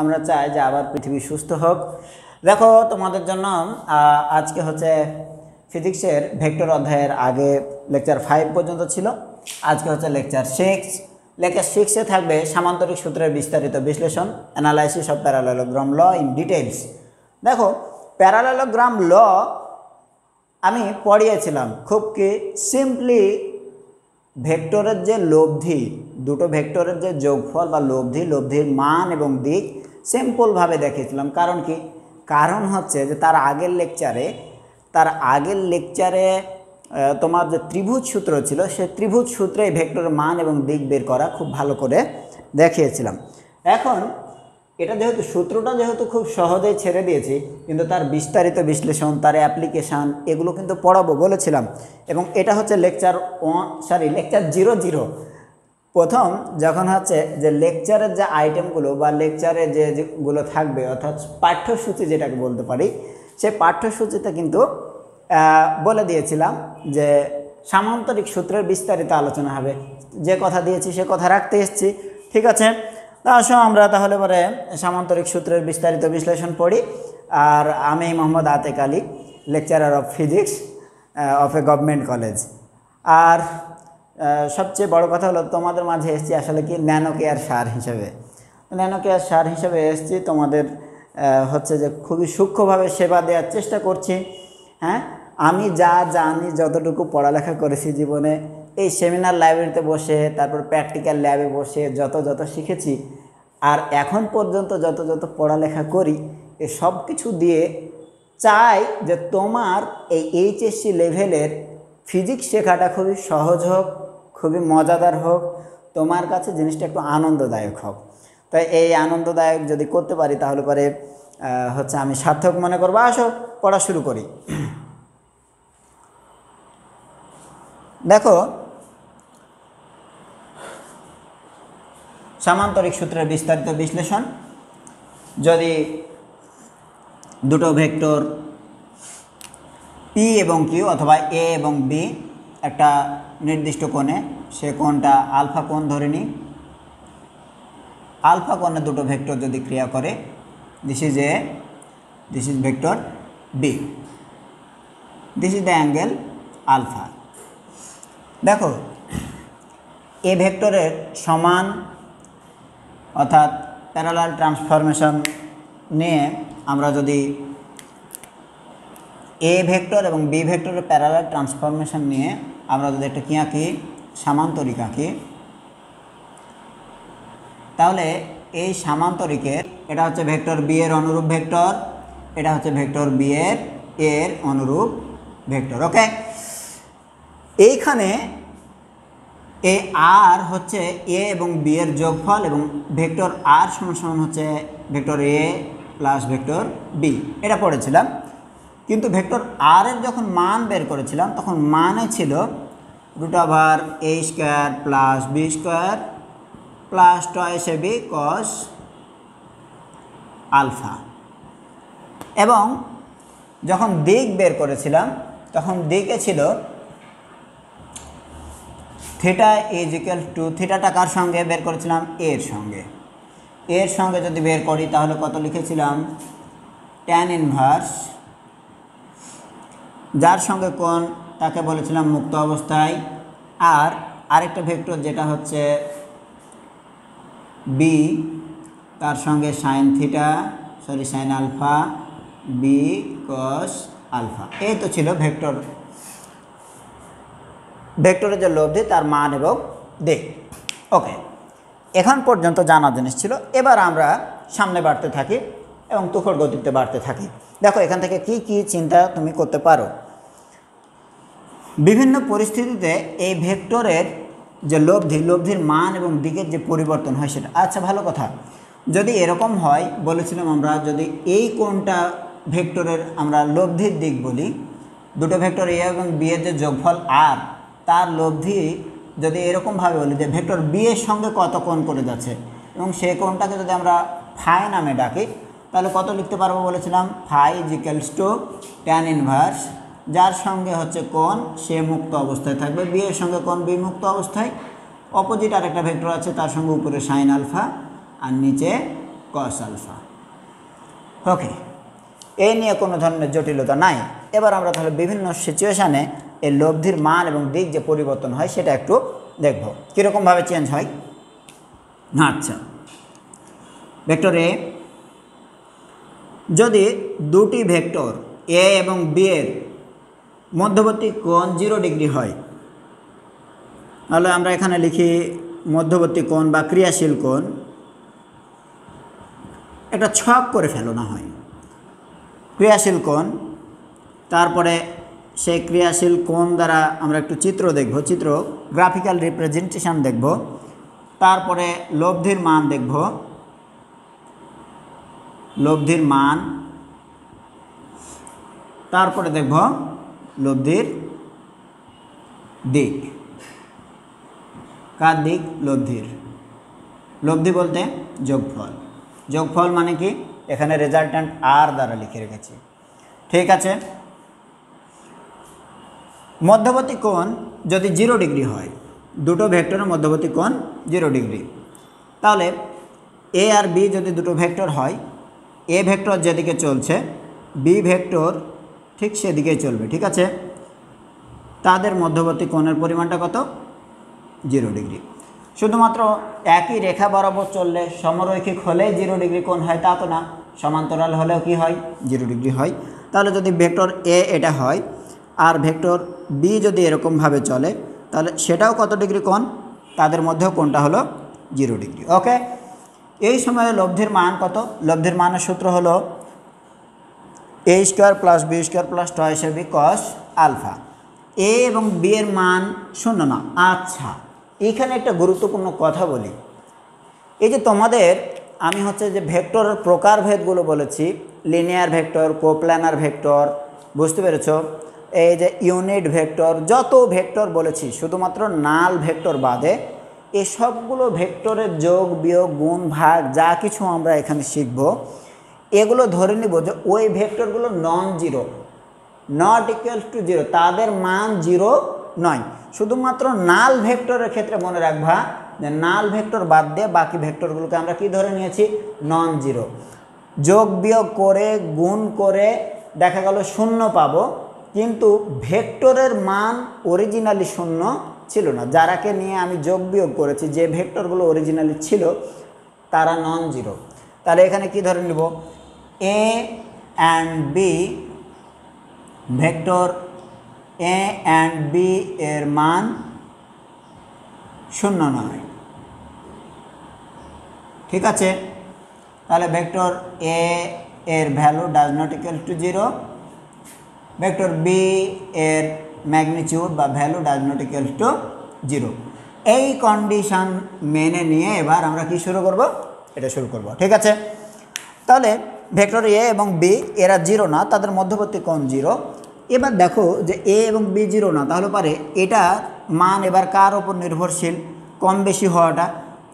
আমরা চাই যে আবার পৃথিবী সুস্থ হোক। দেখো তোমাদের জন্য আজকে হচ্ছে ফিজিক্সের ভেক্টর অধ্যায়ের আগে লেকচার 5 পর্যন্ত ছিল, আজকে হচ্ছে লেকচার 6। লেকচার 6-এ থাকবে সামান্তরিক সূত্রের বিস্তারিত বিশ্লেষণ, analysis of parallelogram law in details. দেখো প্যারালেলোগ্রাম ল আমি পড়িয়েছিলাম খুব কি সিম্পলি, ভেক্টরের যে লব্ধি, দুটো ভেক্টরের যে যোগফল বা লব্ধির মান এবং দিক সিম্পলভাবে দেখিয়েছিলাম। কারণ কি? কারণ হচ্ছে যে তার আগের লেকচারে তোমার যে ত্রিভুজ সূত্র ছিল, সে ত্রিভুজ সূত্রে ভেক্টরের মান এবং দিক বের করা খুব ভালো করে দেখিয়েছিলাম। এখন এটা সূত্রটা যেহেতু খুব সহজেই ছেড়ে দিয়েছি, কিন্তু তার বিস্তারিত বিশ্লেষণ, তার অ্যাপ্লিকেশান এগুলো কিন্তু পড়াবো বলেছিলাম। এবং এটা হচ্ছে লেকচার 0 প্রথম যখন হচ্ছে যে লেকচারের যে আইটেমগুলো বা লেকচারে যেগুলো থাকবে, অর্থাৎ পাঠ্যসূচি যেটাকে বলতে পারি, সেই পাঠ্যসূচিতে কিন্তু বলে দিয়েছিলাম যে সামান্তরিক সূত্রের বিস্তারিত আলোচনা হবে। যে কথা দিয়েছি সে কথা রাখতে এসেছি, ঠিক আছে। তা আসো আমরা তাহলে পরে সামান্তরিক সূত্রের বিস্তারিত বিশ্লেষণ পড়ি। আর আমি Mohammad Atek Ali, lecturer of physics of a government college. আর সবচেয়ে বড় কথা হলো তোমাদের মাঝে এসেছি আসলে কি ন্যানো কেয়ার সার হিসেবে এসেছি। তোমাদের হচ্ছে যে খুবই সূক্ষ্মভাবে সেবা দেওয়ার চেষ্টা করছি। হ্যাঁ, আমি যা জানি, যতটুকু পড়ালেখা করেছি জীবনে, এই সেমিনার লাইব্রেরিতে বসে, তারপর প্র্যাকটিক্যাল ল্যাবে বসে যত শিখেছি, আর এখন পর্যন্ত যত পড়ালেখা করি, এ সব কিছু দিয়ে চাই যে তোমার এই এইচএসসি লেভেলের ফিজিক্স শেখাটা খুবই সহজ হোক, খুবই মজাদার হোক, তোমার কাছে জিনিসটা একটু আনন্দদায়ক হোক। তাই এই আনন্দদায়ক যদি করতে পারি তাহলে পরে হচ্ছে আমি সার্থক মনে করবো। আসো পড়া শুরু করি। দেখো সামান্তরিক সূত্রের বিস্তারিত বিশ্লেষণ, যদি দুটো ভেক্টর পি এবং কিউ অথবা এ এবং বি একটা নির্দিষ্ট কোণে, সে কোণটা আলফা কোণ ধরে নিই। আলফা কোণে দুটো ভেক্টর যদি ক্রিয়া করে, this is A, this is vector B, this is the angle alpha. দেখো এ ভেক্টরের সমান অর্থাৎ প্যারালাল ট্রান্সফরমেশন নিয়ে আমরা যদি এ ভেক্টর এবং বি ভেক্টরের প্যারালাল ট্রান্সফরমেশন নিয়ে আমরা যদি একটা কি আঁকি, সামান্তরিক আঁকি, তাহলে এই সামান্তরিকের এটা হচ্ছে ভেক্টর বি এর অনুরূপ ভেক্টর, এটা হচ্ছে ভেক্টর বি এর অনুরূপ ভেক্টর। ওকে, এইখানে এ আর হচ্ছে এ এবং বি এর যোগফল এবং ভেক্টর আর সমান হচ্ছে vector A plus vector B, এটা পড়েছিলাম। কিন্তু ভেক্টর আর এর যখন মান বের করেছিলাম তখন মানে ছিল √a² plus b² plus twice ab cos alpha. এবং যখন দিক বের করেছিলাম তখন দিকে ছিল থিটা ইজ ইকুয়াল টু, থিটাটা কার সঙ্গে বের করেছিলাম? এর সঙ্গে যদি বের করি তাহলে কত লিখেছিলাম? ট্যান ইনভার্স, যার সঙ্গে কোণ তাকে বলেছিলাম মুক্ত অবস্থায়। আর আরেকটা ভেক্টর যেটা হচ্ছে বি, তার সঙ্গে sine alpha B cos alpha. এই তো ছিল ভেক্টরের যে লব্ধি, তার মান এবং দিক। ওকে, এখন পর্যন্ত জানা জিনিস ছিল। এবার আমরা সামনে বাড়তে থাকি এবং তুখর গতিতে বাড়তে থাকি। দেখো এখান থেকে কি চিন্তা তুমি করতে পারো। বিভিন্ন পরিস্থিতিতে এই ভেক্টরের যে লব্ধির মান এবং দিকের যে পরিবর্তন হয় সেটা, আচ্ছা ভালো কথা, যদি এরকম হয়, বলেছিলাম আমরা যদি এই কোণটা ভেক্টরের আমরা লব্ধির দিক বলি, দুটো ভেক্টর এ এবং বি এর যে যোগফল আর, তার লব্ধি যদি এরকমভাবে বলি যে ভেক্টর বি এর সঙ্গে কত কোণ করে যাচ্ছে, এবং সেই কোণটাকে যদি আমরা ফাই নামে ডাকি, তাহলে কত লিখতে পারবো বলেছিলাম? Phi is equals to tan inverse, যার সঙ্গে হচ্ছে কোণ সে মুক্ত অবস্থায় থাকবে, বি এর সঙ্গে কোণ বি মুক্ত অবস্থায়, অপোজিট আরেকটা ভেক্টর আছে তার সঙ্গে উপরে সাইন আলফা আর নিচে কস আলফা। ওকে, এই নিয়ে কোনো ধরনের জটিলতা নাই। এবার আমরা তাহলে বিভিন্ন সিচুয়েশানে এই লব্ধির মান এবং দিক যে পরিবর্তন হয় সেটা একটু দেখব কীরকমভাবে চেঞ্জ হয়। আচ্ছা, ভেক্টর এ যদি দুটি ভেক্টর এ এবং বি এর মধ্যবর্তী কোণ 0 ডিগ্রি হয়, তাহলে আমরা এখানে লিখি মধ্যবর্তী কোণ বা ক্রিয়াশীল কোণ। একটা ছক করে ফেলানো হয় ক্রিয়াশীল কোণ, তারপরে সেই ক্রিয়াশীল কোণ দ্বারা আমরা একটু চিত্র দেখব, চিত্র গ্রাফিক্যাল রিপ্রেজেন্টেশন দেখব, তারপরে লব্ধির মান দেখব, লব্ধির মান, তারপরে দেখব লব্ধির দিক। কার দিক? লব্ধির। লব্ধি বলতে যোগফল। যোগফল মানে কি? এখানে রেজাল্ট্যান্ট আর দ্বারা লিখে রেখেছি। ঠিক আছে, মধ্যবর্তী কোণ যদি 0 ডিগ্রি হয়, দুটো ভেক্টরের মধ্যবর্তী কোণ 0 ডিগ্রি, তাহলে এ আর বি যদি দুটো ভেক্টর হয়, এ ভেক্টর যেদিকে চলছে বি ভেক্টর ঠিক সেদিকেই চলবে। ঠিক আছে, তাদের মধ্যবর্তী কোণের পরিমাণটা কত? 0 ডিগ্রি। শুধুমাত্র একই রেখা বরাবর চললে সমরৈখিক হলেই 0 ডিগ্রি কোণ হয় তা তো না, সমান্তরাল হলেও কি হয়? 0 ডিগ্রি হয়। তাহলে যদি ভেক্টর এ এটা হয় আর ভেক্টর বি যদি এরকমভাবে চলে, তাহলে সেটাও কত ডিগ্রি কোণ? তাদের মধ্যেও কোণটা হলো 0 ডিগ্রি। ওকে, এই সময়ে লব্ধির মান কত? লব্ধির মানের সূত্র হলো A square plus B square plus twice B cos alpha. A এবং বি এর মান 0 না। আচ্ছা, এইখানে একটা গুরুত্বপূর্ণ কথা বলি। এই যে তোমাদের আমি যে ভেক্টরের প্রকারভেদগুলো বলেছি, লিনিয়ার ভেক্টর, কোপ্ল্যানার ভেক্টর, বুঝতে পেরেছ? এই যে ইউনিট ভেক্টর, যত ভেক্টর বলেছি শুধুমাত্র নাল ভেক্টর বাদে, এই সবগুলো ভেক্টরের যোগ বিয়োগ গুণ ভাগ যা কিছু আমরা এখানে শিখব, এগুলো ধরে নিব যে ওই ভেক্টরগুলো non zero, not equal to 0, তাদের মান 0 নয়। শুধুমাত্র নাল ভেক্টরের ক্ষেত্রে মনে রাখবা যে নাল ভেক্টর বাদ দিয়ে বাকি ভেক্টরগুলোকে আমরা কি ধরে নিয়েছি? Non zero. যোগ বিয়োগ করে গুণ করে দেখা গেল 0 পাবো, কিন্তু ভেক্টরের মান অরিজিনালি 0 ছিল না। যারাকে নিয়ে আমি যোগ বিয়োগ করেছি, যে ভেক্টরগুলো অরিজিনালি ছিল তারা নন জিরো। তাহলে এখানে কি ধরে নিব? A and B, vector A and B এর মান 0 নয়। ঠিক আছে, তাহলে ভেক্টর এ এর value does not equal to 0, vector B এর ম্যাগনিটিউড বা value does not equal to 0। এই কন্ডিশন মেনে নিয়ে এবার আমরা কি শুরু করব? এটা শুরু করব। ঠিক আছে, তাহলে ভেক্টর এ এবং বি এরা 0 না, তাদের মধ্যবর্তী কোণ 0। এবার দেখো যে এ এবং বি 0 না, তাহলে পারে এটা মান এবার কার ওপর নির্ভরশীল? কম বেশি হওয়াটা।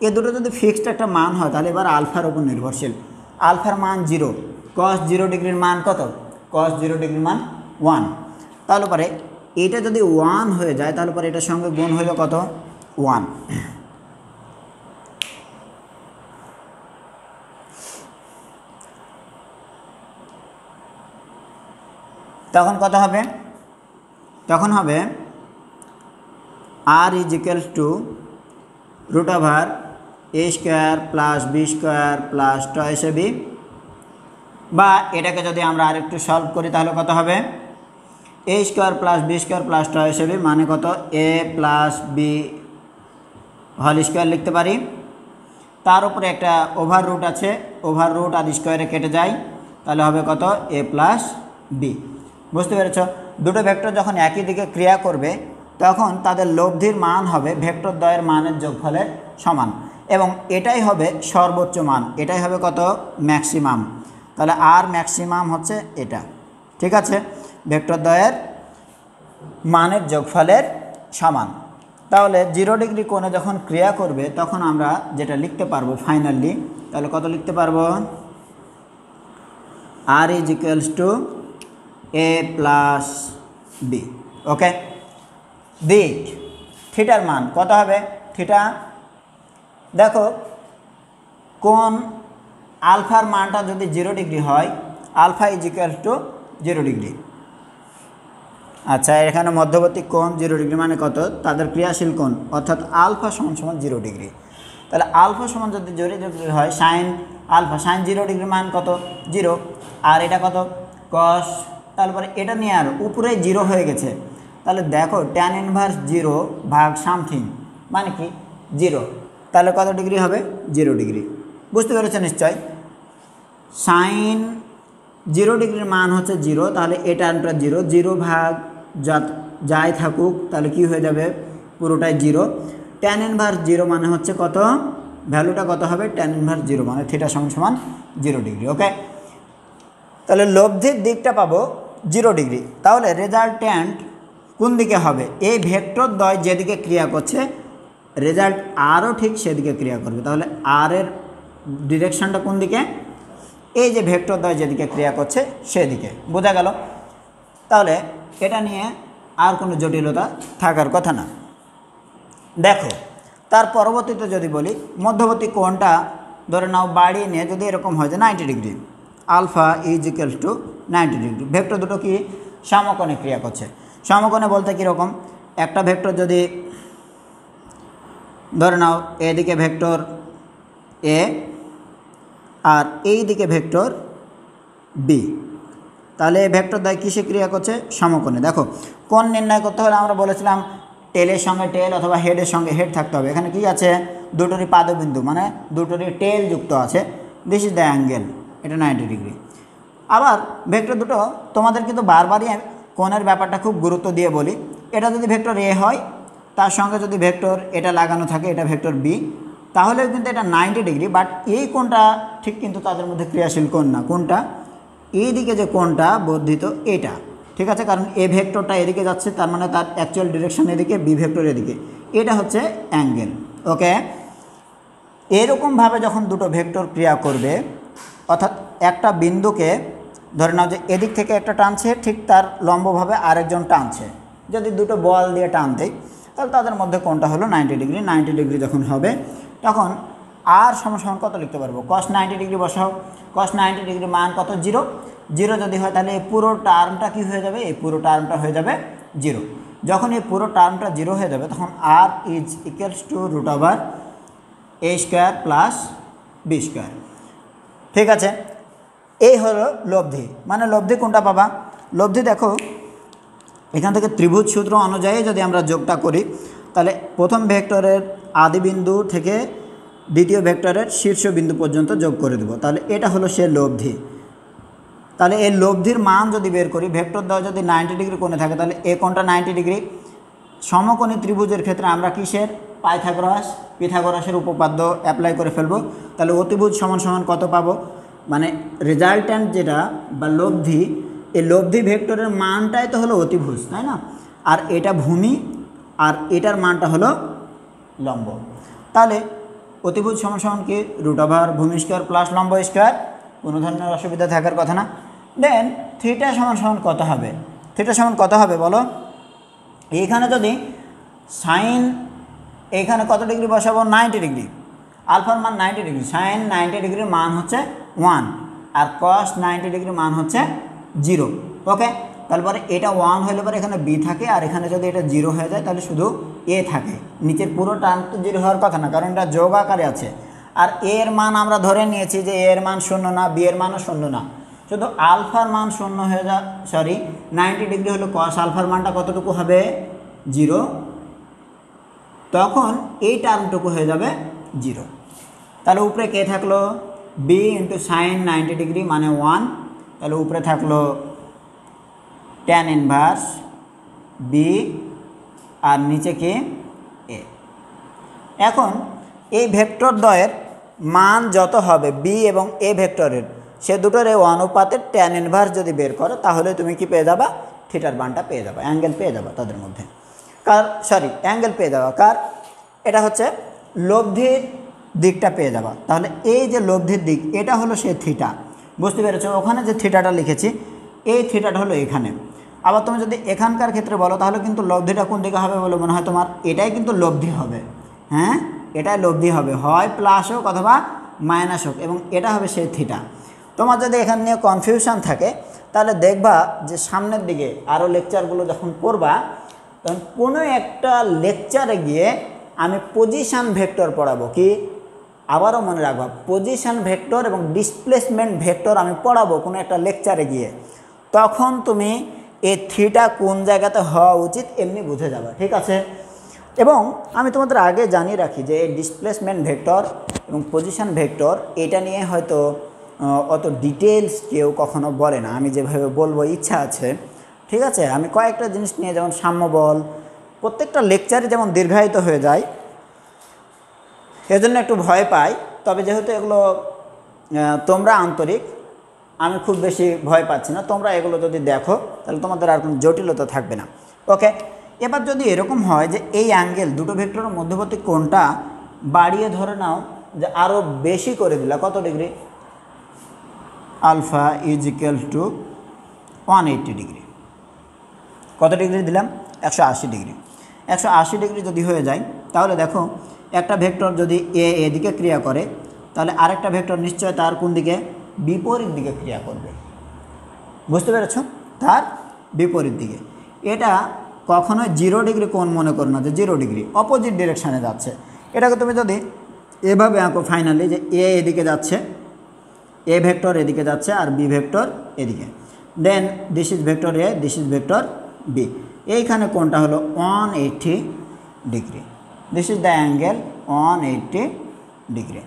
এ দুটো যদি ফিক্সড একটা মান হয় তাহলে এবার আলফার ওপর নির্ভরশীল। আলফার মান 0, কস 0 ডিগ্রির মান কত? কস 0 ডিগ্রির মান 1। তাহলে পরে এটা যদি 1 হয়ে যায় তাহলে পরে এটার সঙ্গে গুণ হইল কত? 1। তখন কত হবে? তখন হবে R is equal to root over A square plus B square plus twice B, বা এটাকে যদি আমরা আরেকটু সলভ করি তাহলে কত হবে? A square plus B square plus twice B মানে কত? A plus B whole square লিখতে পারি। তার উপরে একটা ওভার রুট আছে, ওভার রুট আর স্কোয়ারে কেটে যায়, তাহলে হবে কত? A plus B. বুঝতে পেরেছ? দুটো ভেক্টর যখন একই দিকে ক্রিয়া করবে তখন তাদের লব্ধির মান হবে ভেক্টর দ্বয়ের মানের যোগফলের সমান, এবং এটাই হবে সর্বোচ্চ মান, এটাই হবে কত? ম্যাক্সিমাম। তাহলে আর ম্যাক্সিমাম হচ্ছে এটা। ঠিক আছে, ভেক্টর দ্বয়ের মানের যোগফলের সমান। তাহলে 0 ডিগ্রি কোণে যখন ক্রিয়া করবে তখন আমরা যেটা লিখতে পারবো ফাইনালি, তাহলে কত লিখতে পারবো? R is equals to A plus B. Okay, দিক থিটার মান কত হবে? থিটা দেখো কোণ আলফার মানটা যদি 0 ডিগ্রি হয়, alpha is equal to 0 degree. আচ্ছা, এখানে মধ্যবর্তী কোণ 0 ডিগ্রি মানে কত? তাদের ক্রিয়াশীল কোণ, অর্থাৎ আলফা সমান সমান 0 ডিগ্রি। তাহলে আলফা সমান যদি 0 ডিগ্রি হয়, সাইন আলফা, সাইন 0 ডিগ্রি মান কত? 0। আর এটা কত? কস। তারপরে এটা নিয়ে আর উপরে 0 হয়ে গেছে, তাহলে দেখো ট্যান ইনভার্স 0 ভাগ সামথিং মানে কি 0, তাহলে কত ডিগ্রি হবে? 0 ডিগ্রি। বুঝতে পেরেছো নিশ্চয়? সাইন 0 ডিগ্রির মান হচ্ছে 0, তাহলে এই টার্মটা 0, 0 ভাগ যাই থাকুক তাহলে কি হয়ে যাবে? পুরোটাই 0। ট্যান ইনভার্স 0 মানে হচ্ছে কত? ভ্যালুটা কত হবে? ট্যান ইনভার্স 0 মানে থিটা সমান সমান 0 ডিগ্রি। ওকে, তাহলে লব্ধির দিকটা পাবো 0 ডিগ্রি। তাহলে রেজাল্ট্যান্ট কোন দিকে হবে? এই ভেক্টর দ্বয় যেদিকে ক্রিয়া করছে, রেজাল্ট আরও ঠিক সেদিকে ক্রিয়া করবে। তাহলে আর এর ডিরেকশনটা কোন দিকে? এই যে ভেক্টর দ্বয় যেদিকে ক্রিয়া করছে সেদিকে। বোঝা গেল? তাহলে এটা নিয়ে আর কোনো জটিলতা থাকার কথা না। দেখো, তার পরবর্তীতে যদি বলি, মধ্যবর্তী কোণটা ধরে নাও বাড়িয়ে নিয়ে যদি এরকম হয় যে 90 degree, alpha is equal to 90 degree. Vector দুটো কি সমকোণে ক্রিয়া করছে। সমকোণে বলতে কীরকম? একটা ভেক্টর যদি ধরে নাও এদিকে ভেক্টর এ আর এই দিকে ভেক্টর বি, তাহলে ভেক্টর দ্বয় কিসে ক্রিয়া করছে? সমকোণে। দেখো, কোণ নির্ণয় করতে হলে আমরা বলেছিলাম টেলের সঙ্গে টেল অথবা হেডের সঙ্গে হেড থাকতে হবে। এখানে কি আছে? দুটোরই পাদবিন্দু মানে দুটোরই টেল যুক্ত আছে। দিস ইজ দ্য অ্যাঙ্গেল, এটা 90 ডিগ্রি। আবার ভেক্টর দুটো তোমাদের কিন্তু বারবারই কোণের ব্যাপারটা খুব গুরুত্ব দিয়ে বলি। এটা যদি ভেক্টর এ হয়, তার সঙ্গে যদি ভেক্টর এটা লাগানো থাকে, এটা ভেক্টর বি, তাহলেও কিন্তু এটা 90 ডিগ্রি। বাট এই কোণটা ঠিক কিন্তু তাদের মধ্যে ক্রিয়াশীল কোণ না। কোনটা? এই দিকে যে কোণটা বর্ধিত এটা, ঠিক আছে? কারণ এ ভেক্টরটা এদিকে যাচ্ছে, তার মানে তার অ্যাকচুয়াল ডিরেকশন এদিকে, বি ভেক্টর এদিকে, এটা হচ্ছে অ্যাঙ্গেল। ওকে, এরকমভাবে যখন দুটো ভেক্টর ক্রিয়া করবে, অর্থাৎ একটা বিন্দুকে ধরে নাও যে এদিক থেকে একটা টানছে, ঠিক তার লম্বভাবে আরেকজন টানছে, যদি দুটো বল দিয়ে টান দেয়, তাহলে তাদের মধ্যে কোণটা হলো 90 ডিগ্রি। 90 ডিগ্রি যখন হবে তখন আর সমান কত লিখতে পারবো? cos 90 ডিগ্রি বসাও। cos 90 ডিগ্রি মান কত? 0। 0 যদি হয় তাহলে এই পুরো টার্মটা কী হয়ে যাবে? এই পুরো টার্মটা হয়ে যাবে 0। যখন এই পুরো টার্মটা 0 হয়ে যাবে তখন R is equals to √a² plus b²। ঠিক আছে, এই হলো লব্ধি। মানে লব্ধি কোনটা পাবা? লব্ধি দেখো, এখান থেকে ত্রিভুজ সূত্র অনুযায়ী যদি আমরা যোগটা করি, তাহলে প্রথম ভেক্টরের আদিবিন্দু থেকে দ্বিতীয় ভেক্টরের শীর্ষবিন্দু পর্যন্ত যোগ করে দেব, তাহলে এটা হলো সে লব্ধি। তাহলে এই লব্ধির মান যদি বের করি, ভেক্টর দ্বয় যদি 90 ডিগ্রি কোণে থাকে, তাহলে এ কোণটা 90 ডিগ্রি। সমকোণী ত্রিভুজের ক্ষেত্রে আমরা কিসের? পিথাগোরাসের উপপাদ্য অ্যাপ্লাই করে ফেলবো। তাহলে অতিভুজ সমান সমান কত পাবো? মানে রেজাল্ট্যান্ট যেটা বা লব্ধি, এই লব্ধি ভেক্টরের মানটাই তো হলো অতিভুজ, তাই না? আর এটা ভূমি, আর এটার মানটা হলো লম্ব। তাহলে অতিভুজ সমান সমান কি? √ভূমি² প্লাস লম্ব²। কোনো ধরনের অসুবিধা থাকার কথা না। দেন থিটা সমান সমান কত হবে? থিটা সমান কত হবে বলো? এইখানে যদি সাইন, এইখানে কত ডিগ্রি বসাবো? 90 ডিগ্রি। আলফার মান 90 ডিগ্রি, সাইন 90 ডিগ্রির মান হচ্ছে 1, আর cos 90 ডিগ্রির মান হচ্ছে 0। ওকে, তারপরে এটা 1 হলে পরে এখানে বি থাকে, আর এখানে যদি এটা 0 হয়ে যায় তাহলে শুধু এ থাকে। নিচের পুরো টার্ম তো 0 হওয়ার কথা না, কারণ এটা যোগ আকারে আছে। আর এর মান আমরা ধরে নিয়েছি যে এর মান 0 না, বি এর মানও 0 না, শুধু আলফার মান 0 হয়ে যা, সরি 90 ডিগ্রি হলো cos আলফার মানটা কতটুকু হবে? 0। তখন এই টার্মটুকু হয়ে যাবে 0। তাহলে উপরে কে থাকলো? বি ইন্টু সাইন 90 ডিগ্রি মানে 1। তাহলে উপরে থাকলো ট্যান ইনভার্স বি, আর নিচে কে? এ। এখন এই ভেক্টর দ্বয়ের মান যত হবে বি এবং এ ভেক্টরের, সে দুটোর এই অনুপাতের ট্যান ইনভার্স যদি বের করো, তাহলে তুমি কি পেয়ে যাবা? থিটার মানটা পেয়ে যাবা, অ্যাঙ্গেল পেয়ে যাবা তাদের মধ্যে। অ্যাঙ্গেল পেয়ে যাবা কার? এটা হচ্ছে লব্ধির দিকটা পেয়ে যাবা। তাহলে এই যে লব্ধির দিক, এটা হলো সে থিটা। বুঝতে পেরেছো? ওখানে যে থিটাটা লিখেছি, এই থিটাটা হলো এখানে। আবার তুমি যদি এখানকার ক্ষেত্রে বলো, তাহলে কিন্তু লব্ধিটা কোন দিকে হবে বলে মনে হয় তোমার? এটাই কিন্তু লব্ধি হবে। হ্যাঁ, এটাই লব্ধি হবে, হয় প্লাস হোক অথবা মাইনাস হোক এবং এটা হবে সেই থিটা। তোমার যদি এখানে নিয়ে কনফিউশন থাকে তাহলে দেখবা যে সামনের দিকে আরও লেকচারগুলো যখন পড়বা তখন কোনো একটা লেকচারে গিয়ে আমি পজিশান ভেক্টর পড়াবো। কি আবারও মনে রাখবা, পজিশান ভেক্টর এবং ডিসপ্লেসমেন্ট ভেক্টর আমি পড়াবো কোনো একটা লেকচারে গিয়ে। তখন তুমি এই থিটা কোন জায়গাতে হওয়া উচিত এমনি বুঝে যাবে, ঠিক আছে। এবং আমি তোমাদের আগে জানিয়ে রাখি যে এই ডিসপ্লেসমেন্ট ভেক্টর এবং পজিশান ভেক্টর এটা নিয়ে হয়তো অত ডিটেলস কেউ কখনো বলে না, আমি যেভাবে বলবো ইচ্ছা আছে, ঠিক আছে। আমি কয়েকটা জিনিস নিয়ে যেমন সাম্য বল প্রত্যেকটা লেকচারে যেমন দীর্ঘায়িত হয়ে যায় এজন্য একটু ভয় পাই। তবে যেহেতু এগুলো তোমরা আন্তরিক, আমি খুব বেশি ভয় পাচ্ছি না। তোমরা এগুলো যদি দেখো তাহলে তোমাদের আর কোনো জটিলতা থাকবে না। ওকে, এবার যদি এরকম হয় যে এই অ্যাঙ্গেল দুটো ভেক্টরের মধ্যবর্তী কোণটা বাড়িয়ে ধরে নাও যে আরও বেশি করে দিলা, কত degree, alpha is equal to 180 degree. কত ডিগ্রি দিলাম, 180 ডিগ্রি। 180 ডিগ্রি যদি হয়ে যায় তাহলে দেখো একটা ভেক্টর যদি এদিকে ক্রিয়া করে তাহলে আরেকটা ভেক্টর নিশ্চয় তার কোন দিকে, বিপরীত দিকে ক্রিয়া করবে। বুঝতে পেরেছ, তার বিপরীত দিকে। এটা কখনোই 0 ডিগ্রি কোণ মনে করো না যে 0 ডিগ্রি, অপোজিট ডিরেকশানে যাচ্ছে। এটাকে তুমি যদি এভাবে আঁকো ফাইনালি যে এ এদিকে যাচ্ছে, এ ভেক্টর এদিকে যাচ্ছে আর বি ভেক্টর এদিকে, then this is vector A, this is vector B. এইখানে কোণটা হলো 180 degree. This is the angle 180 degree.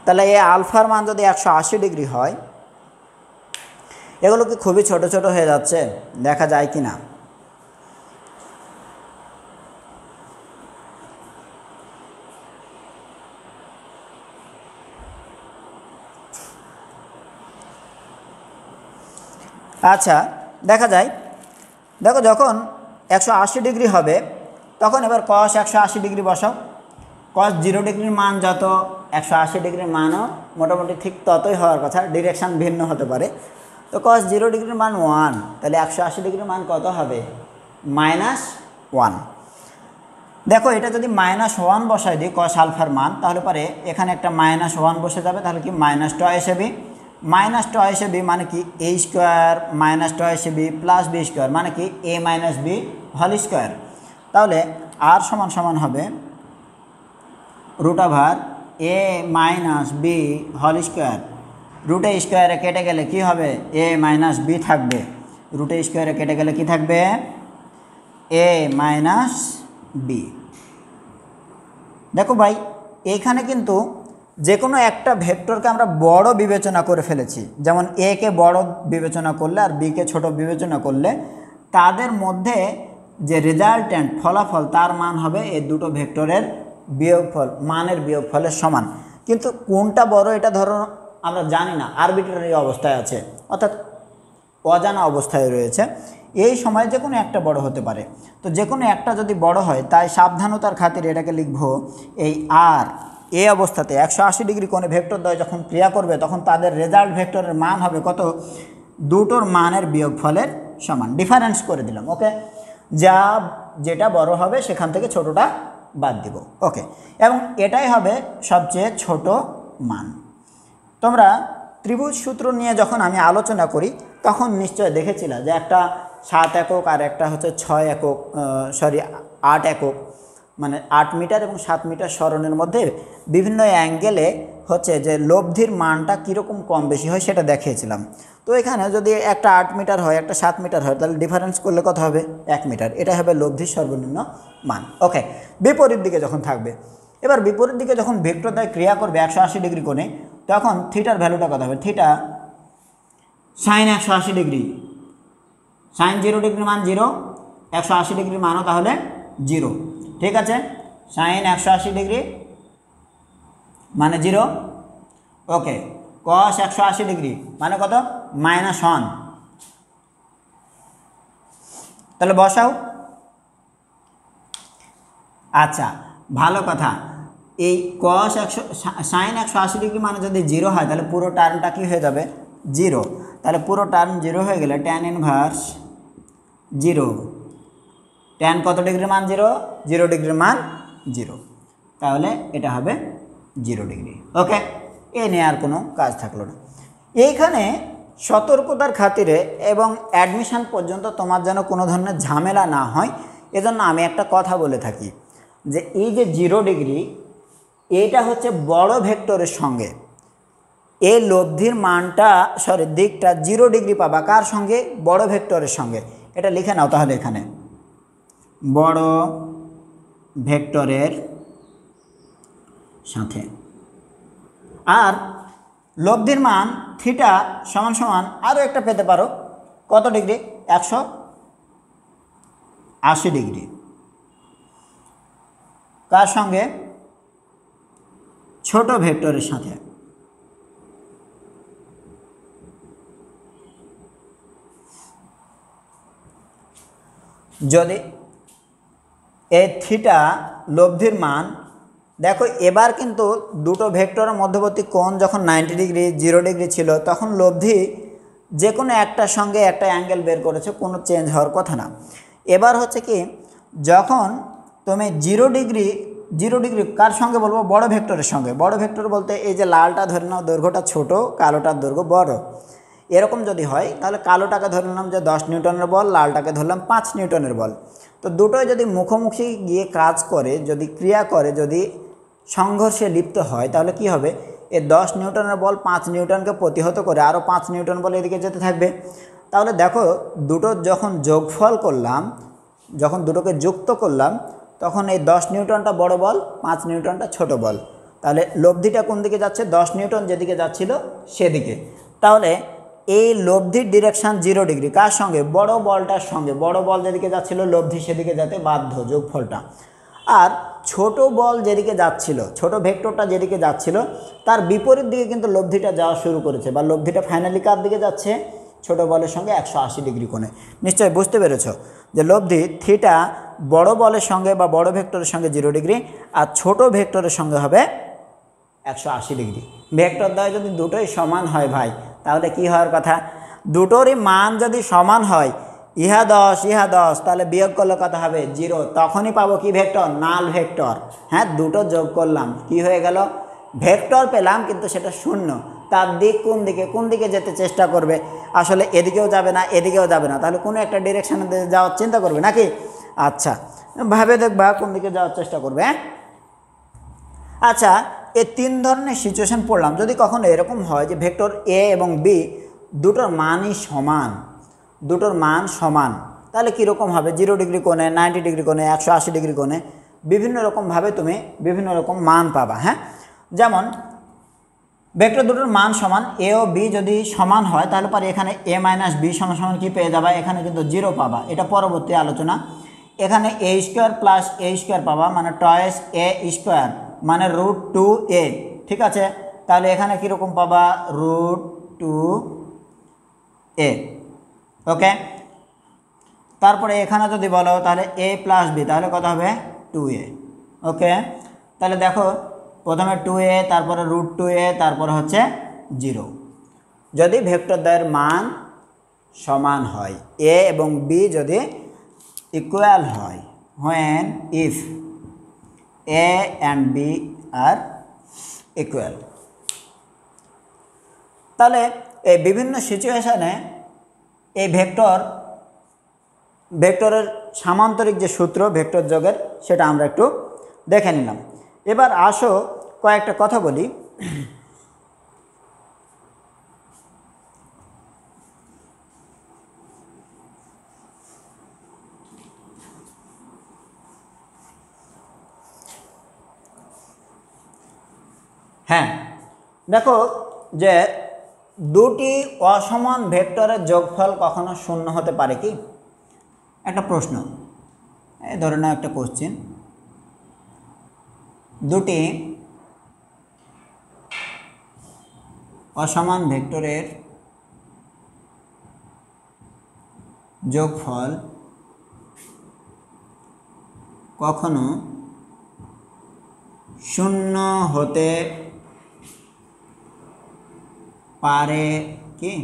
তাহলে এই আলফার মান যদি 180 ডিগ্রি হয়, এগুলো কি খুবই ছোট ছোট হয়ে যাচ্ছে, দেখা যায় কি না? আচ্ছা, দেখা যায়। দেখো যখন 180 ডিগ্রি হবে তখন এবার cos 180 ডিগ্রি বসাও। cos 0 ডিগ্রির মান যত, 180 ডিগ্রির মানও মোটামুটি ঠিক ততই হওয়ার কথা, ডিরেকশান ভিন্ন হতে পারে। তো cos 0 ডিগ্রির মান 1, তাহলে 180 ডিগ্রির মান কত হবে, -1। দেখো এটা যদি -1 বসাই দিই cos আলফার মান, তাহলে পরে এখানে একটা -1 বসে যাবে, তাহলে কি -2 বি। -2 বি মানে কি a square, -2 B plus B square মানে কি a minus B whole square. তাহলে আর সমান সমান হবে √a minus B whole square. রুটে স্কোয়ারে কেটে গেলে কি হবে, a মাইনাস বি থাকবে। রুটে স্কোয়ারে কেটে গেলে কি থাকবে, a মাইনাস বি। দেখো ভাই, এইখানে কিন্তু যে কোনো একটা ভেক্টরকে আমরা বড় বিবেচনা করে ফেলেছি। যেমন এ কে বড় বিবেচনা করলে আর বি কে ছোট বিবেচনা করলে তাদের মধ্যে যে রেজাল্ট্যান্ট ফলাফল তার মান হবে এই দুটো ভেক্টরের বিয়োগফল, মানের বিয়োগফলের সমান। কিন্তু কোনটা বড় এটা ধরো আমরা জানি না, আরবিট্রারি অবস্থায় আছে, অর্থাৎ অজানা অবস্থায় রয়েছে। এই সময় যে কোনো একটা বড় হতে পারে। তো যে কোনো একটা যদি বড় হয়, তাই সাবধানতার খাতিরে এটাকে লিখব এই আর। এই অবস্থাতে 180 ডিগ্রি কোণে ভেক্টরদ্বয় যখন ক্রিয়া করবে তখন তাদের রেজাল্ট ভেক্টরের মান হবে কত, দুটোর মানের বিয়োগফলের সমান। ডিফারেন্স করে দিলাম। ওকে, যেটা বড় হবে সেখান থেকে ছোটটা বাদ দিব। ওকে, এবং এটাই হবে সবচেয়ে ছোট মান। তোমরা ত্রিভুজ সূত্র নিয়ে যখন আমি আলোচনা করি তখন নিশ্চয় দেখেছিলাম যে একটা 7 একক আর একটা হচ্ছে 6 একক, 8 একক, মানে 8 মিটার এবং 7 মিটার সরণের মধ্যে বিভিন্ন অ্যাঙ্গেলে হচ্ছে যে লব্ধির মানটা কীরকম কম বেশি হয় সেটা দেখিয়েছিলাম। তো এখানে যদি একটা 8 মিটার হয় একটা 7 মিটার হয় তাহলে ডিফারেন্স করলে কত হবে, 1 মিটার। এটা হবে লব্ধির সর্বনিম্ন মান। ওকে, বিপরীত দিকে যখন থাকবে, এবার বিপরীত দিকে যখন ভেক্টরদ্বয় ক্রিয়া করবে 180 ডিগ্রি কোণে, তখন থিটার ভ্যালুটা কত হবে, থিটা সাইন 180 ডিগ্রি, সাইন 0 ডিগ্রির মান 0, 180 ডিগ্রির মানও তাহলে 0। ঠিক আছে, সাইন 180 ডিগ্রি মানে 0। ওকে, কস 180 ডিগ্রি মানে কত, -1। তাহলে বসাও। আচ্ছা, ভালো কথা, এই কস সাইন 180 ডিগ্রি মানে যদি 0 হয় তাহলে পুরো টার্মটা কি হয়ে যাবে, 0। তাহলে পুরো টার্ম 0 হয়ে গেলে ট্যান ইনভার্স 0, ট্যান কত ডিগ্রির মান 0, 0 ডিগ্রির মান 0, তাহলে এটা হবে 0 ডিগ্রি। ওকে, এ নিয়ে আর কোনো কাজ থাকলো না। এইখানে সতর্কতার খাতিরে এবং অ্যাডমিশন পর্যন্ত তোমার যেন কোনো ধরনের ঝামেলা না হয়, এজন্য আমি একটা কথা বলে থাকি যে এই যে 0 ডিগ্রি এইটা হচ্ছে বড় ভেক্টরের সঙ্গে, এই লব্ধির মানটা দিকটা 0 ডিগ্রি পাবা কার সঙ্গে? বড় ভেক্টরের সঙ্গে। এটা লিখে নাও তাহলে, এখানে বড় ভেক্টরের সাথে। আর লব্ধির মান থিটা সমান সমান আরও একটা পেতে পারো, কত ডিগ্রি? 180 ডিগ্রি। কার সঙ্গে? ছোট ভেক্টরের সাথে। যদি এই থিটা লব্ধির মান দেখো, এবার কিন্তু দুটো ভেক্টরের মধ্যবর্তী কোণ যখন 90 ডিগ্রি 0 ডিগ্রি ছিল, তখন লব্ধি যে কোনো একটার সঙ্গে একটা অ্যাঙ্গেল বের করেছে, কোনো চেঞ্জ হওয়ার কথা না। এবার হচ্ছে কি, যখন তুমি 0 ডিগ্রি কার সঙ্গে বলবো? বড় ভেক্টরের সঙ্গে। বড় ভেক্টর বলতে এই যে লালটা ধরে নাও দৈর্ঘ্যটা ছোট, কালোটার দৈর্ঘ্য বড়, এরকম যদি হয় তাহলে কালোটাকে ধরে নিলাম যে 10 নিউটনের বল, লালটাকে ধরলাম 5 নিউটনের বল। তো দুটোই যদি মুখোমুখি গিয়ে কাজ করে, যদি ক্রিয়া করে, যদি সংঘর্ষে লিপ্ত হয়, তাহলে কি হবে? এই 10 নিউটনের বল 5 নিউটনকে প্রতিহত করে আরও 5 নিউটন বল এদিকে যেতে থাকবে। তাহলে দেখো, দুটো যখন যোগফল করলাম, যখন দুটোকে যুক্ত করলাম, তখন এই 10 নিউটনটা বড় বল, 5 নিউটনটা ছোট বল। তাহলে লব্ধিটা কোন দিকে যাচ্ছে? 10 নিউটন যেদিকে যাচ্ছিল সেদিকে। তাহলে এই লব্ধির ডিরেকশান 0 ডিগ্রি কার সঙ্গে? বড় বলটার সঙ্গে। বড় বল যেদিকে যাচ্ছিল লব্ধি সেদিকে যেতে বাধ্য, যোগফলটা। আর ছোট বল যেদিকে যাচ্ছিল, ছোট ভেক্টরটা যেদিকে যাচ্ছিল, তার বিপরীত দিকে কিন্তু লব্ধিটা যাওয়া শুরু করেছে, বা লব্ধিটা ফাইনালি কার দিকে যাচ্ছে? ছোট বলের সঙ্গে 180 ডিগ্রি কোণে। নিশ্চয়ই বুঝতে পেরেছ যে লব্ধি থিটা বড় বলের সঙ্গে বা বড় ভেক্টরের সঙ্গে 0 ডিগ্রি, আর ছোট ভেক্টরের সঙ্গে হবে 180 ডিগ্রি। ভেক্টর দ্বয় যদি দুটোই সমান হয় ভাই, তাহলে কি হওয়ার কথা? দুটোরই মান যদি সমান হয়, ইহা 10 তাহলে বিয়োগ করলে কত হবে? 0। তখনই পাবো কি ভেক্টর? নাল ভেক্টর। হ্যাঁ, দুটো যোগ করলাম, কি হয়ে গেল? ভেক্টর পেলাম, কিন্তু সেটা শূন্য। তার দিক কোন দিকে? কোন দিকে যেতে চেষ্টা করবে? আসলে এদিকেও যাবে না, এদিকেও যাবে না, তাহলে কোনো একটা ডিরেকশানে যাওয়ার চিন্তা করবে নাকি? আচ্ছা, ভাবে দেখবা কোন দিকে যাওয়ার চেষ্টা করবে। আচ্ছা, এই 3 ধরনের সিচুয়েশন পড়লাম। যদি কখনো এরকম হয় যে ভেক্টর এ এবং বি দুটোর মানই সমান, দুটোর মান সমান, তাহলে কীরকম হবে? 0 ডিগ্রি কোণে, 90 ডিগ্রি কোণে, 180 ডিগ্রি কোণে, বিভিন্ন রকমভাবে তুমি বিভিন্ন রকম মান পাবা। হ্যাঁ, যেমন ভেক্টর দুটোর মান সমান, এ ও বি যদি সমান হয়, তাহলে পরে এখানে a মাইনাস বি সমান সমান কী পেয়ে যাবা? এখানে কিন্তু 0 পাবা, এটা পরবর্তী আলোচনা। এখানে a square plus a square পাবা, মানে টয়েস a স্কোয়ার, মানে √2a। ঠিক আছে, তাহলে এখানে কীরকম পাবা? √2a। ওকে, তারপরে এখানে যদি বলো তাহলে a প্লাস বি, তাহলে কত হবে? 2a। ওকে, তাহলে দেখো, প্রথমে 2a, তারপরে √2a, তারপরে হচ্ছে 0। যদি ভেক্টর দ্বয়ের মান সমান হয়, a এবং b যদি ইকুয়াল হয়, when if a and b are equal, তাহলে এই বিভিন্ন সিচুয়েশানে এই ভেক্টরের সামান্তরিক যে সূত্র ভেক্টর যোগের, সেটা আমরা একটু দেখে নিলাম। এবার আসো কয়েকটা কথা বলি। হ্যাঁ, দেখো যে দুটি অসমান ভেক্টরের যোগফল কখনো শূন্য হতে পারে কি? একটা প্রশ্ন, এই ধরে নাও একটা কোশ্চেন, দুটি অসমান ভেক্টরের যোগফল কখনো শূন্য হতে পারে কি?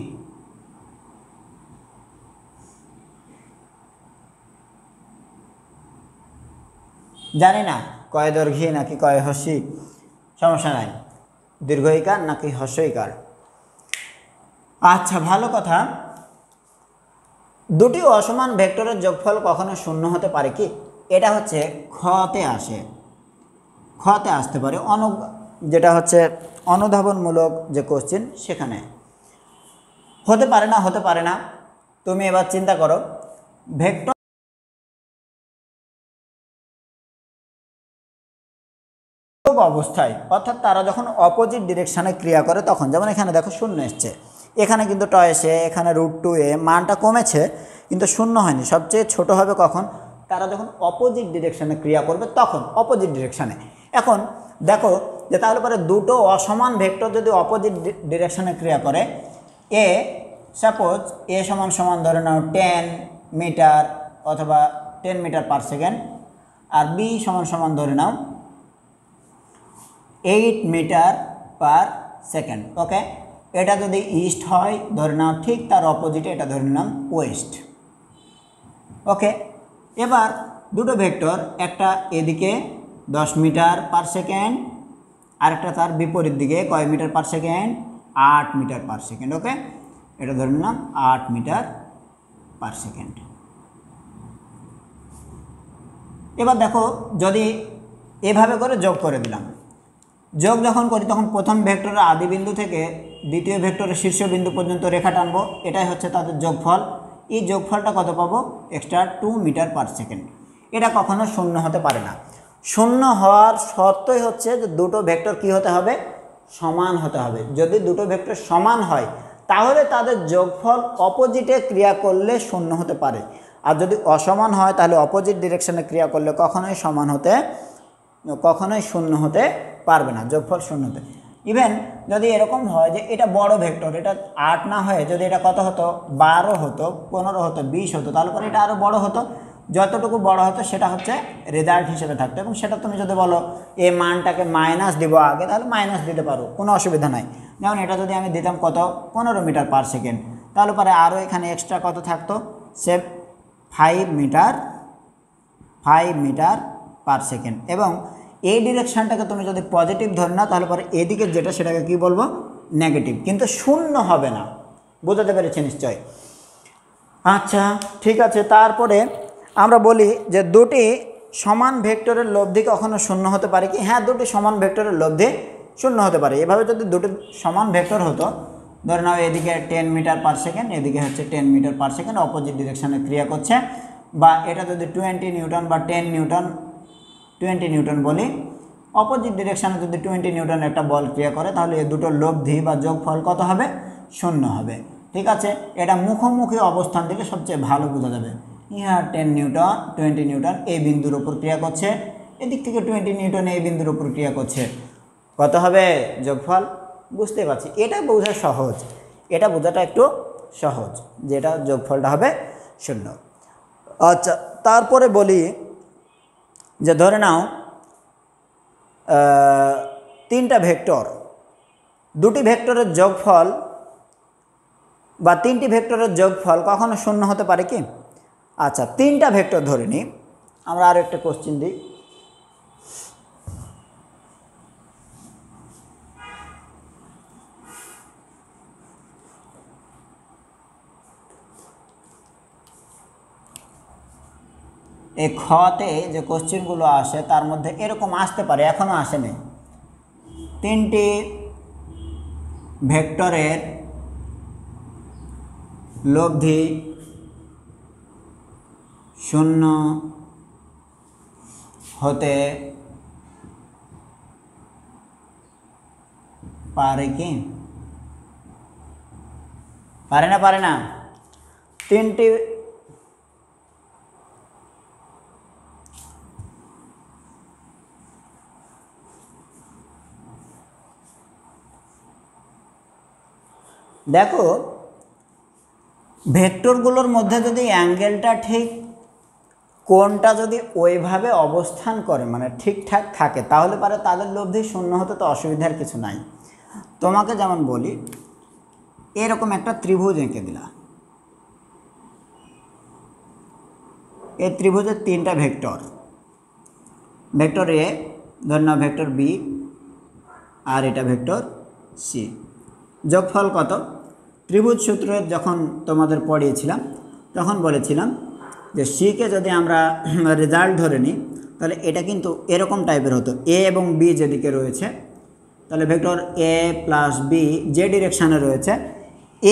জানি না কয় দৈর্ঘ্যে নাকি কয় হস্যি, সমস্যা নাই। দীর্ঘ ইকার নাকি হ্রস্ব ইকার? আচ্ছা, ভালো কথা। দুটি অসমান ভেক্টরের যোগফল কখনো শূন্য হতে পারে কি? এটা হচ্ছে খতে আসে, খতে আসতে পারে, যেটা হচ্ছে অনুধাবনমূলক যে কোশ্চেন সেখানে। হতে পারে না, হতে পারে না। তুমি এবার চিন্তা করো, ভেক্টর অবস্থায়, অর্থাৎ তারা যখন অপোজিট ডিরেকশানে ক্রিয়া করে তখন, যেমন এখানে দেখো শূন্য এসছে, এখানে কিন্তু ট এসে, এখানে √2a মানটা কমেছে কিন্তু শূন্য হয়নি। সবচেয়ে ছোট হবে কখন? তারা যখন অপোজিট ডিরেকশানে ক্রিয়া করবে তখন, অপোজিট ডিরেকশানে। এখন দেখো যে তাহলে পরে দুটো অসমান ভেক্টর যদি অপোজিট ডিরেকশানে ক্রিয়া করে, এ সাপোজ এ সমান সমান ধরে নাও 10 মিটার অথবা 10 মিটার পার সেকেন্ড, আর বি সমান সমান ধরে নাও 8 মিটার পার সেকেন্ড। ওকে, এটা যদি ইস্ট হয় ধরে নাও, ঠিক তার অপোজিটে এটা ধরে নিলাম ওয়েস্ট। ওকে, এবার দুটো ভেক্টর, একটা এদিকে 10 মিটার পার সেকেন্ড, আরেকটা তার বিপরীত দিকে কয় metre per second? 8 metre per second. Okay, এটা ধরে নিলাম 8 মিটার পার সেকেন্ড। এবার দেখো, যদি এভাবে করে যোগ করে দিলাম, যোগ যখন করি তখন প্রথম ভেক্টরের আদি বিন্দু থেকে দ্বিতীয় ভেক্টরের শীর্ষবিন্দু পর্যন্ত রেখা টানবো, এটাই হচ্ছে তাদের যোগফল। এই যোগফলটা কত পাবো? Extra 2 metre per second. এটা কখনো শূন্য হতে পারে না। শূন্য হওয়ার শর্তই হচ্ছে যে দুটো ভেক্টর কি হতে হবে? সমান হতে হবে। যদি দুটো ভেক্টর সমান হয় তাহলে তাদের যোগফল অপোজিটে ক্রিয়া করলে শূন্য হতে পারে, আর যদি অসমান হয় তাহলে অপোজিট ডিরেকশনে ক্রিয়া করলে কখনোই শূন্য হতে পারবে না, যোগফল শূন্য হতে। ইভেন যদি এরকম হয় যে এটা বড় ভেক্টর, এটা 8 না হয়ে যদি এটা কত হতো? 12 হতো, 15 হতো, 20 হতো, তাহলে পরে এটা আরও বড় হতো। যতটুকু বড় হতো সেটা হচ্ছে রেজাল্ট হিসেবে থাকতো, এবং সেটা তুমি যদি বলো এই মানটাকে মাইনাস দিব আগে, তাহলে মাইনাস দিতে পারো, কোনো অসুবিধা নাই। যেমন এটা যদি আমি দিতাম কত? 15 মিটার পার সেকেন্ড, তাহলে পরে আরও এখানে এক্সট্রা কত থাকতো? সে 5 মিটার পার সেকেন্ড। এবং এই ডিরেকশানটাকে তুমি যদি পজিটিভ ধরে নাও তাহলে পরে এদিকে যেটা সেটাকে কি বলবো? নেগেটিভ, কিন্তু শূন্য হবে না। বোঝাতে পেরেছি নিশ্চয়? আচ্ছা, ঠিক আছে। তারপরে আমরা বলি যে দুটি সমান ভেক্টরের লব্ধি কখনো শূন্য হতে পারে কি? হ্যাঁ, দুটি সমান ভেক্টরের লব্ধি শূন্য হতে পারে। এভাবে যদি দুটি সমান ভেক্টর হতো, ধরে নাও এদিকে 10 মিটার পার সেকেন্ড, এদিকে হচ্ছে 10 মিটার পার সেকেন্ড, অপোজিট ডিরেকশানে ক্রিয়া করছে, বা এটা যদি 20 নিউটন বা 10 নিউটন, 20 নিউটন বলি, অপোজিট ডিরেকশানে যদি 20 নিউটন একটা বল ক্রিয়া করে, তাহলে এই দুটো লব্ধি বা যোগফল কত হবে? শূন্য হবে। ঠিক আছে, এটা মুখোমুখি অবস্থান থেকে সবচেয়ে ভালো বোঝা যাবে। ইহা 10 নিউটন, 20 নিউটন এই বিন্দুর উপর ক্রিয়া করছে, এদিক থেকে 20 নিউটন এই বিন্দুর উপর ক্রিয়া করছে, কত হবে যোগফল? বুঝতে পারছি, এটা বোঝা সহজ, এটা বোঝাটা একটু সহজ, যেটা যোগফলটা হবে শূন্য। আচ্ছা, তারপরে বলি যে ধরে নাও তিনটা ভেক্টর, দুটি ভেক্টরের যোগফল বা তিনটি ভেক্টরের যোগফল কখনো শূন্য হতে পারে কি? আচ্ছা, তিনটা ভেক্টর ধরে নিই আমরা, আরও একটা কোশ্চেন দিই। এই খতে যে কোশ্চেনগুলো আসে তার মধ্যে এরকম আসতে পারে, এখনও আসেনি। তিনটি ভেক্টরের লব্ধি শূন্য হতে পারে কি? পারে না? পারে না। তিনটি দেখো, ভেক্টরগুলোর মধ্যে যদি অ্যাঙ্গেলটা ঠিক, কোণটা যদি ওইভাবে অবস্থান করে, মানে ঠিকঠাক থাকে, তাহলে পারে তাদের লব্ধি শূন্য হতে তো অসুবিধার কিছু নাই। তোমাকে যেমন বলি, এরকম একটা ত্রিভুজ এঁকে দিলা, এই ত্রিভুজের তিনটা ভেক্টর, ভেক্টর এ ধরে নাও, ভেক্টর বি, আর এটা ভেক্টর সি। যোগফল কত? ত্রিভুজ সূত্রে যখন তোমাদের পড়িয়েছিলাম তখন বলেছিলাম যে সিকে যদি আমরা রেজাল্ট ধরে নিই তাহলে এটা কিন্তু এরকম টাইপের হতো। এ এবং বি যেদিকে রয়েছে তাহলে ভেক্টর এ প্লাস বি যে ডিরেকশানে রয়েছে,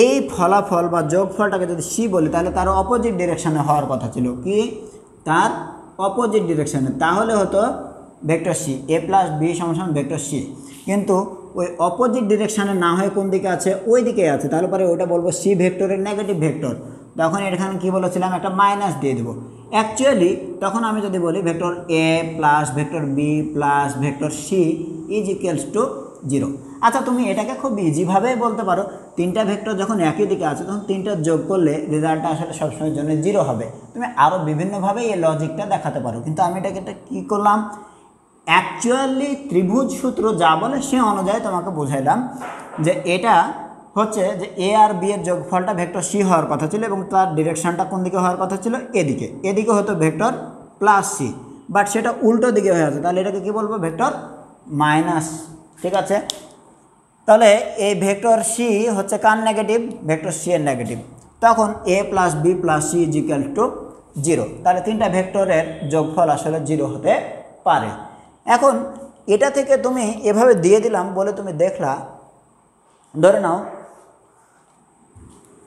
এই ফলাফল বা যোগফলটাকে যদি সি বলি তাহলে তার অপোজিট ডিরেকশানে হওয়ার কথা ছিল। কি? তার অপোজিট ডিরেকশানে, তাহলে হতো ভেক্টর সি। এ প্লাস বি সমান ভেক্টর সি, কিন্তু ওই অপোজিট ডিরেকশানে না হয়ে কোন দিকে আছে? ওই দিকে আছে। তাহলে পরে ওটা বলবো সি ভেক্টরের নেগেটিভ ভেক্টর। তখন এখানে কী বলেছিলাম? একটা মাইনাস দিয়ে দেবো। অ্যাকচুয়ালি তখন আমি যদি বলি vector A plus vector B plus vector C is equals to 0। আচ্ছা, তুমি এটাকে খুব ইজিভাবেই বলতে পারো, তিনটা ভেক্টর যখন একই দিকে আছে তখন তিনটা যোগ করলে রেজাল্টটা আসলে সবসময়ের জন্য 0 হবে। তুমি আরও বিভিন্নভাবে এই লজিকটা দেখাতে পারো, কিন্তু আমি এটাকে কী করলাম? অ্যাকচুয়ালি ত্রিভুজ সূত্র যা বলে সে অনুযায়ী তোমাকে বোঝাইলাম যে এটা হচ্ছে যে এ আর বি এর যোগফলটা ভেক্টর সি হওয়ার কথা ছিল এবং তার ডিরেকশনটা কোন দিকে হওয়ার কথা ছিল? এদিকে। এদিকে হতো ভেক্টর প্লাস সি, বাট সেটা উল্টো দিকে হয়ে আছে, তাহলে এটাকে কী বলবো? Vector minus. ঠিক আছে, তাহলে এই ভেক্টর সি হচ্ছে কার নেগেটিভ? ভেক্টর সি এর নেগেটিভ। তখন A plus B plus C is equal to 0। তাহলে তিনটা ভেক্টরের যোগফল আসলে 0 হতে পারে। এখন এটা থেকে তুমি এভাবে দিয়ে দিলাম বলে তুমি দেখলা, ধরে নাও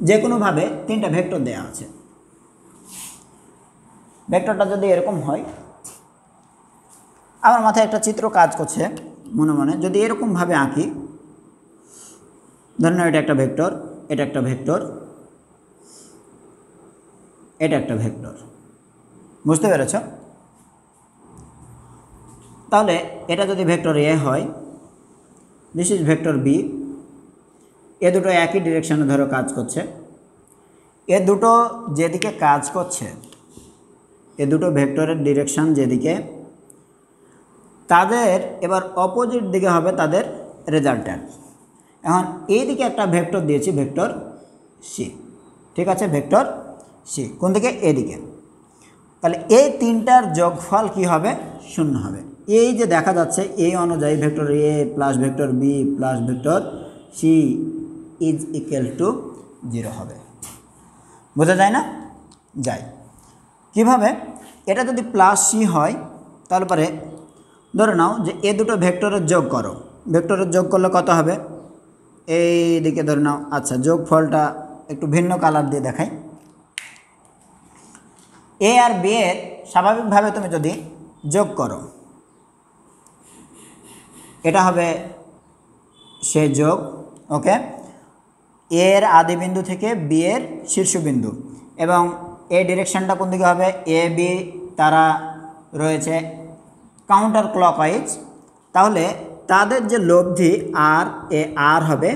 যে কোনোভাবে তিনটা ভেক্টর দেওয়া আছে। ভেক্টরটা যদি এরকম হয়, আমার মাথায় একটা চিত্র কাজ করছে মনে মনে, যদি এরকমভাবে আঁকি, ধরে নাও এটা একটা ভেক্টর, এটা একটা ভেক্টর, এটা একটা ভেক্টর। বুঝতে পেরেছ? তাহলে এটা যদি ভেক্টর এ হয়, দিস ইজ ভেক্টর বি। এ দুটো একই ডিরেকশানে ধরো কাজ করছে। এ দুটো যেদিকে কাজ করছে, এ দুটো ভেক্টরের ডিরেকশান যেদিকে, তাদের এবার অপোজিট দিকে হবে তাদের রেজাল্ট্যান্ট। এখন এই দিকে একটা ভেক্টর দিয়েছি, ভেক্টর সি। ঠিক আছে, ভেক্টর সি কোন দিকে? এদিকে। তাহলে এই তিনটার যোগফল কি হবে? 0 হবে। এই যে দেখা যাচ্ছে এই অনুযায়ী vector A plus vector B plus vector C is equal to 0 হবে। বোঝা যায় না? যায়। কিভাবে? এটা যদি প্লাস সি হয় তাহলে পরে ধরে নাও যে এ দুটো ভেক্টরের যোগ করো। ভেক্টরের যোগ করলে কত হবে? এই দিকে ধরে নাও। আচ্ছা, যোগফলটা একটু ভিন্ন কালার দিয়ে দেখাই। এ আর বি এর স্বাভাবিকভাবে তুমি যদি যোগ করো, এটা হবে সে যোগ। ওকে, এর আদি বিন্দু থেকে বি এর শীর্ষবিন্দু, এবং এই ডিরেকশানটা কোন দিকে হবে? এ বি তারা রয়েছে কাউন্টার ক্লকওয়াইজ। তাহলে তাদের যে লব্ধি আর এ আর হবে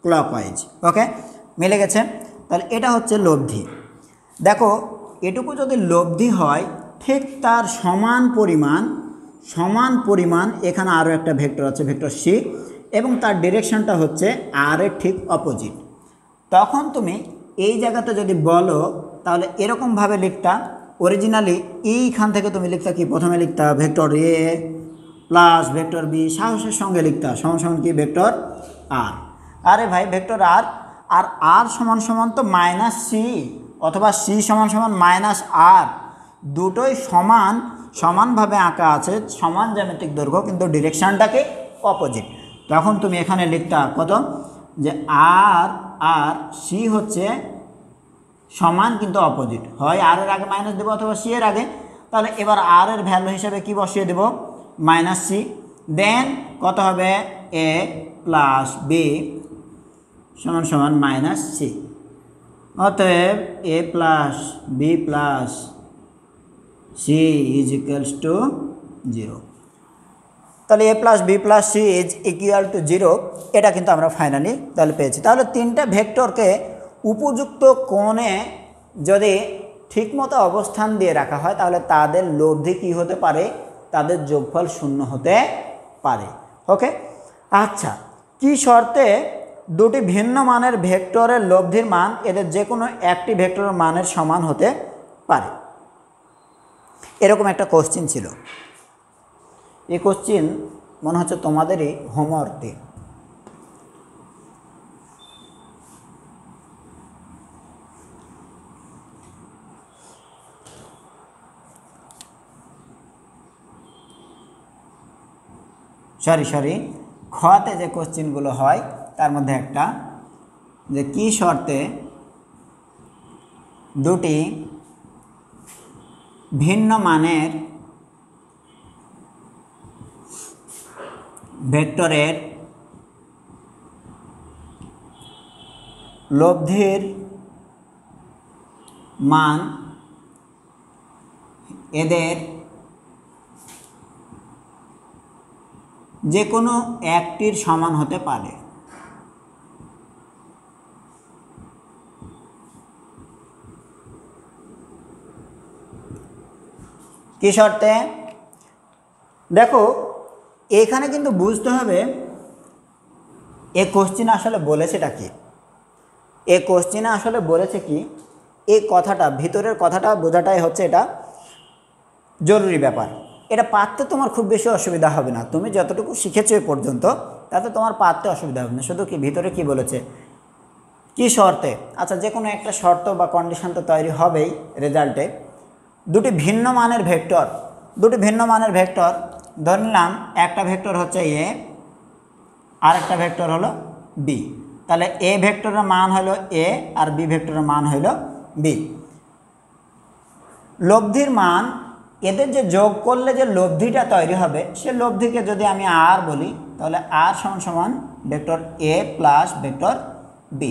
ক্লকওয়াইজ। ওকে, মিলে গেছে? তাহলে এটা হচ্ছে লব্ধি। দেখো, এটুকু যদি লব্ধি হয়, ঠিক তার সমান পরিমাণ এখানে আরও একটা ভেক্টর আছে, ভেক্টর সি, এবং তার ডিরেকশানটা হচ্ছে আর এর ঠিক অপোজিট। তখন তুমি এই জায়গাতে যদি বলো তাহলে এরকমভাবে লিখতা। অরিজিনালি এইখান থেকে তুমি লিখতা কি? প্রথমে লিখতা vector A plus vector B, সাহসের সঙ্গে লিখতা সমান সমান কি? ভেক্টর আর। আরে ভাই, ভেক্টর আর আর আর সমান সমান তো মাইনাস সি, অথবা সি সমান সমান মাইনাস আর। দুটোই সমানভাবে আঁকা আছে, সমান জ্যামিতিক দৈর্ঘ্য, কিন্তু ডিরেকশানটাকে অপোজিট। তখন তুমি এখানে লিখতা কত? যে আর আর সি হচ্ছে সমান কিন্তু অপোজিট, হয় আর এর আগে মাইনাস দেবো অথবা সি এর আগে। তাহলে এবার আর এর ভ্যালু হিসেবে কি বসিয়ে দেব? Minus C. দেন কত হবে? এ প্লাস বি সমান সমান মাইনাস সি। অতএব A plus B plus C is equals to 0। তাহলে A plus B plus C is equal to 0, এটা কিন্তু আমরা ফাইনালি তাহলে পেয়েছি। তাহলে তিনটা ভেক্টরকে উপযুক্ত কোণে যদি ঠিকমতো অবস্থান দিয়ে রাখা হয় তাহলে তাদের লব্ধি কী হতে পারে? তাদের যোগফল 0 হতে পারে। ওকে, আচ্ছা, কি শর্তে দুটি ভিন্ন মানের ভেক্টরের লব্ধির মান এদের যে কোনো একটি ভেক্টরের মানের সমান হতে পারে? এরকম একটা কোশ্চিন ছিল। এই কোশ্চিন মনে হচ্ছে তোমাদেরই হোমওয়ার্ক দিয়ে। সরি খতে যে কোশ্চেনগুলো হয় তার মধ্যে একটা যে কি শর্তে দুটি ভিন্ন মানের ভেক্টরের লব্ধির মান এদের যে কোনো একটির সমান হতে পারে। কি শর্তে? দেখো এখানে কিন্তু বুঝতে হবে এই কোশ্চেন আসলে বলেছেটা কি, এই কোশ্চেনে আসলে বলেছে কি, এই কথাটা ভিতরের কথাটা বোঝাটাই হচ্ছে এটা জরুরি ব্যাপার। এটা পারতে তোমার খুব বেশি অসুবিধা হবে না, তুমি যতটুকু শিখেছো এ পর্যন্ত তাতে তোমার পারতে অসুবিধা হবে না। শুধু কি ভিতরে কি বলেছে, কি শর্তে, আচ্ছা যে কোনো একটা শর্ত বা কন্ডিশন তো তৈরি হবেই রেজাল্টে। দুটি ভিন্ন মানের ভেক্টর, দুটি ভিন্ন মানের ভেক্টর ধরে নিলাম একটা ভেক্টর হচ্ছে এ আর একটা ভেক্টর হলো বি, তাহলে এ ভেক্টরের মান হলো এ আর বি ভেক্টরের মান হলো বি। লব্ধির মান এদের যে যোগ করলে যে লব্ধিটা তৈরি হবে সে লব্ধিকে যদি আমি আর বলি তাহলে আর সমান সমান vector A plus vector B.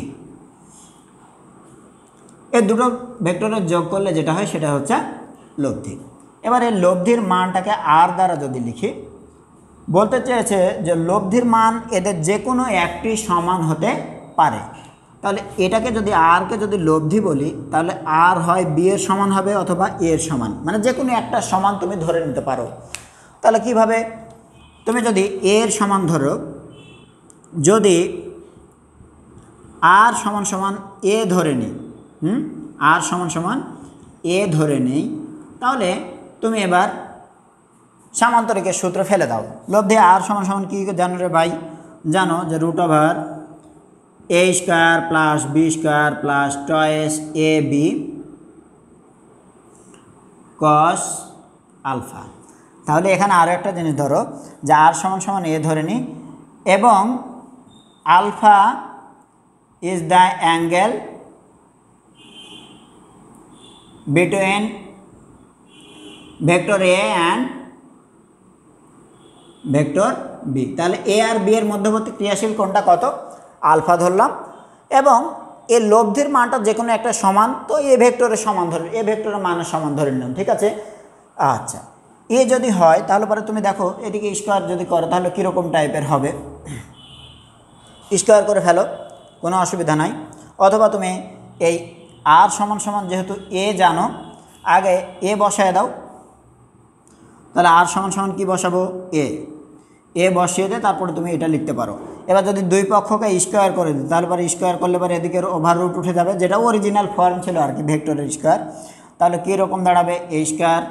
এই দুটো ভেক্টরের যোগ করলে যেটা হয় সেটা হচ্ছে লব্ধি। এবার এই লব্ধির মানটাকে আর দ্বারা যদি লিখি, বলতে চেয়েছে যে লব্ধির মান এদের যে কোনো একটি সমান হতে পারে। তাহলে এটাকে যদি আরকে যদি লব্ধি বলি তাহলে আর হয় বি এর সমান হবে অথবা এ এর সমান, মানে যে কোনো একটা সমান তুমি ধরে নিতে পারো। তাহলে কিভাবে, তুমি যদি এ এর সমান ধরো, যদি আর সমান সমান এ ধরে নিই, আর সমান সমান এ ধরে নিই, তাহলে তুমি এবার সামান্তরিকের সূত্র ফেলে দাও। লব্ধি আর সমান সমান কী জানো রে ভাই? জানো যে root over A square plus B square plus twice A B cos alpha. তাহলে এখানে আরও একটা জিনিস ধরো যে আর সমান সমান এ ধরে নিই এবং alpha is the angle between vector A and vector B. তাহলে এ আর বি এর মধ্যবর্তী ক্রিয়াশীল কোণটা কত? আলফা ধরলাম এবং এর লব্ধির মানটা যে কোনো একটা সমান, তো এ ভেক্টরের সমান ধরে, এ ভেক্টরের মানের সমান ধরে নিলাম, ঠিক আছে। আচ্ছা এ যদি হয় তাহলে পরে তুমি দেখো এদিকে স্কোয়ার যদি করো তাহলে কীরকম টাইপের হবে, স্কোয়ার করে ফেলো, কোনো অসুবিধা নাই। অথবা তুমি এই আর সমান সমান যেহেতু এ জানো, আগে এ বসায় দাও, তাহলে আর সমান সমান কী বসাবো? এ বসিয়ে দে, তারপরে তুমি এটা লিখতে পারো। এবার যদি দুই পক্ষকে স্কোয়ার করে দিই তাহলে পরে স্কোয়ার করলে পরে এদিকের ওভার রুট উঠে যাবে, যেটা অরিজিনাল ফর্ম ছিল আর কি ভেক্টরের স্কোয়ার। তাহলে কীরকম দাঁড়াবে? A square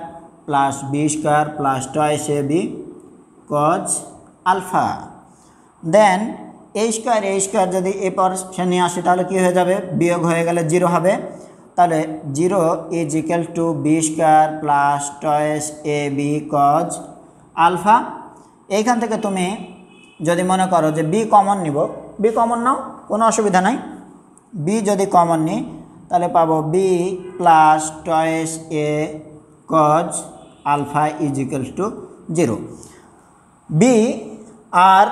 plus B square plus twice A B cos alpha. Then A square যদি এ পাশে নিয়ে আসি তাহলে কী হয়ে যাবে? বিয়োগ হয়ে গেলে জিরো হবে। তাহলে zero is equal to B square plus twice A B cos alpha. এইখান থেকে তুমি যদি মনে করো যে বি কমন নিব, বি কমন নাও, কোনো অসুবিধা নাই। বি যদি কমন নিই তাহলে পাবো B plus twice A cos alpha is equal to zero. B আর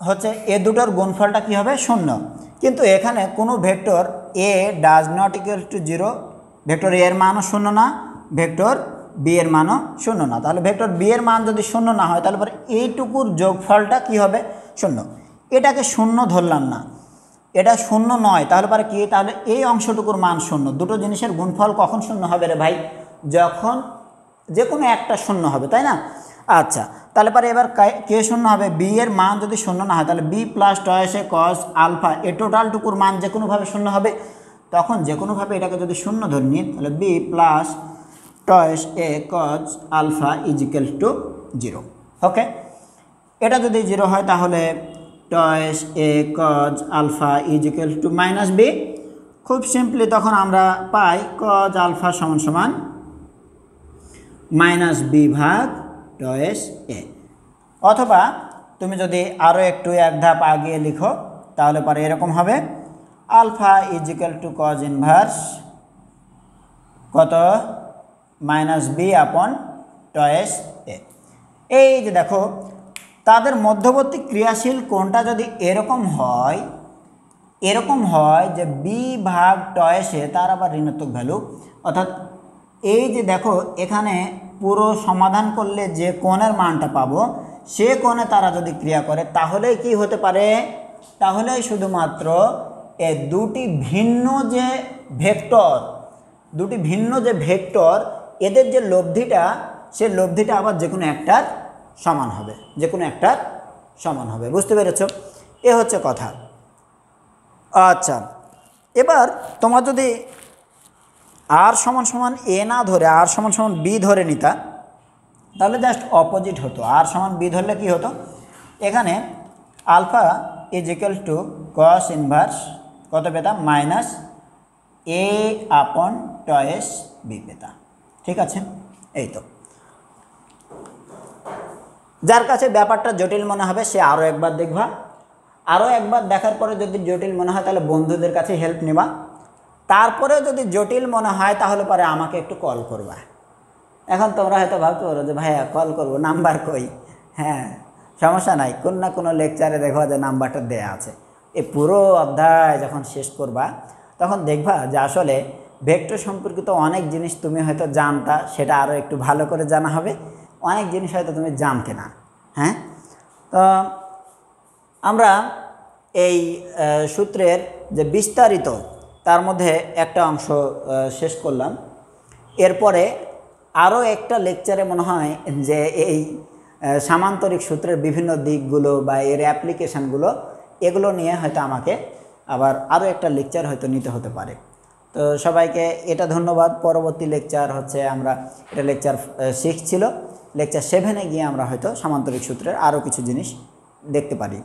হচ্ছে এ দুটোর গুণফলটা কী হবে? শূন্য। কিন্তু এখানে কোনো vector A does not equal to zero, vector A এর মানও শূন্য না, ভেক্টর বি এর মানও শূন্য না। তাহলে ভেক্টর বি এর মান যদি শূন্য না হয় তাহলে পরে এইটুকুর যোগফলটা কী হবে? শূন্য। এটাকে শূন্য ধরলাম না, এটা শূন্য নয়, তাহলে পরে কি? তাহলে এই অংশটুকুর মান শূন্য। দুটো জিনিসের গুণফল কখন শূন্য হবে রে ভাই? যখন যে কোনো একটা শূন্য হবে, তাই না? আচ্ছা তাহলে পরে এবার কে শূন্য হবে? বি এর মান যদি শূন্য না হয় তাহলে B plus twice A cos alpha এ টোটালটুকুর মান যে কোনোভাবে শূন্য হবে। তখন যে কোনোভাবে এটাকে যদি শূন্য ধরে নিই তাহলে B plus twice A cos alpha is equal to zero. Okay, এটা যদি 0 হয় তাহলে twice A cos alpha is equal to minus B. খুব সিম্পলি তখন আমরা পাই কজ আলফা সমান সমান মাইনাস বি ভাগ টয়েস এ। অথবা তুমি যদি আরও একটু এক ধাপ আগিয়ে লিখো তাহলে পরে এরকম হবে alpha is equal to cos inverse কত minus B upon twice A. এই যে দেখো তাদের মধ্যবর্তী ক্রিয়াশীল কোণটা যদি এরকম হয় যে বি ভাগ টয়েস এ, তার আবার ঋণাত্মক ভ্যালু, অর্থাৎ এই যে দেখো এখানে পুরো সমাধান করলে যে কোণের মানটা পাবো সে কোণে তারা যদি ক্রিয়া করে তাহলে কি হতে পারে, তাহলেই শুধুমাত্র এই দুটি ভিন্ন যে ভেক্টর এদের যে লব্ধিটা, সে লব্ধিটা আবার যে কোনো একটার সমান হবে, বুঝতে পেরেছ? এ হচ্ছে কথা। আচ্ছা, এবার তোমার যদি আর সমান সমান এ না ধরে আর সমান সমান বি ধরে নিতা তাহলে জাস্ট অপোজিট হতো। আর সমান বি ধরলে কি হতো, এখানে alpha is equal to cos inverse কত পেতাম মাইনাস এ আপন টয়েস বি পেতাম। ঠিক আছে, এই তো। যার কাছে ব্যাপারটা জটিল মনে হবে সে আরও একবার দেখবা, আরও একবার দেখার পরে যদি জটিল মনে হয় তাহলে বন্ধুদের কাছে হেল্প নেবা, তারপরে যদি জটিল মনে হয় তাহলে পরে আমাকে একটু কল করবা। এখন তোমরা হয়তো ভাবতে পারো যে ভাইয়া কল করবো, নাম্বার কই? হ্যাঁ, সমস্যা নাই, কোন না কোনো লেকচারে দেখবা যে নাম্বারটা দেয়া আছে। এই পুরো অধ্যায় যখন শেষ করবা তখন দেখবা যে আসলে ভেক্টর সম্পর্কিত অনেক জিনিস তুমি হয়তো জানতা, সেটা আরও একটু ভালো করে জানা হবে, অনেক জিনিস হয়তো তুমি জানতে না। হ্যাঁ, তো আমরা এই সূত্রের যে বিস্তারিত তার মধ্যে একটা অংশ শেষ করলাম। এরপরে আরও একটা লেকচারে মনে হয় যে এই সামান্তরিক সূত্রের বিভিন্ন দিকগুলো বা এর অ্যাপ্লিকেশানগুলো এগুলো নিয়ে হয়তো আমাকে আবার আরও একটা লেকচার হয়তো নিতে হতে পারে। তো সবাইকে এটা ধন্যবাদ। পরবর্তী লেকচার হচ্ছে আমরা এটা লেকচার 6 ছিল, লেকচার 7-এ গিয়ে আমরা হয়তো সামান্তরিক সূত্রের আরও কিছু জিনিস দেখতে পারি।